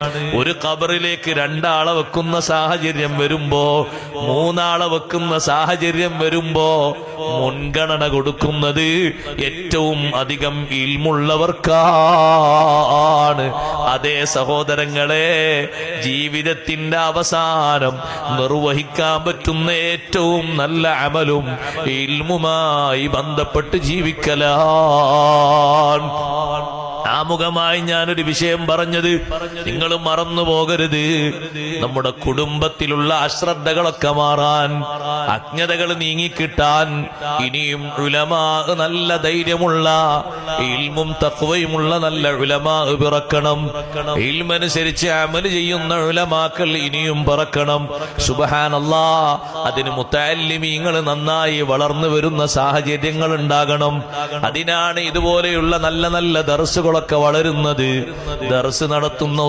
ഒരു ഖബറിലേക്ക് 2 ആളെ വെക്കുന്ന സാഹചര്യം വരുമ്പോ, 3 ആളെ വെക്കുന്ന സാഹചര്യം വരുമ്പോ മുൻഗണന കൊടുക്കുന്നത് ഏറ്റവും അധികം ഇൽമുള്ളവർക്കാണ്. അതേ സഹോദരങ്ങളെ, ജീവിതത്തിന്റെ അവസാനം നിർവഹിക്കാൻ പറ്റുന്ന ഏറ്റവും നല്ല അമലും ഇൽമുമായി ബന്ധപ്പെട്ട് ജീവിക്കലാണ്. ആമുഖമായി ഞാനൊരു വിഷയം പറഞ്ഞത് നിങ്ങൾ മറന്നു പോകരുത്. നമ്മുടെ കുടുംബത്തിലുള്ള അശ്രദ്ധകളൊക്കെ മാറാൻ, അജ്ഞതകൾ നീങ്ങിക്കിട്ടാൻ ഇനിയും ഉലമാ, നല്ല ധൈര്യമുള്ള ഇൽമും തഖ്വയുമുള്ള നല്ല ഉലമാ പിറക്കണം. ഇൽമനുസരിച്ച് അമൽ ചെയ്യുന്ന ഉലമാക്കൾ ഇനിയും പിറക്കണം. സുബ്ഹാനല്ലാഹ്, അതിന് മുതഅല്ലിമീങ്ങൾ നന്നായി വളർന്നു വരുന്ന സാഹചര്യങ്ങൾ ഉണ്ടാകണം. അതിനാണ് ഇതുപോലെയുള്ള നല്ല നല്ല ദർസുകളൊക്കെ വളരുന്നത്. ദർസ് നടത്തുന്ന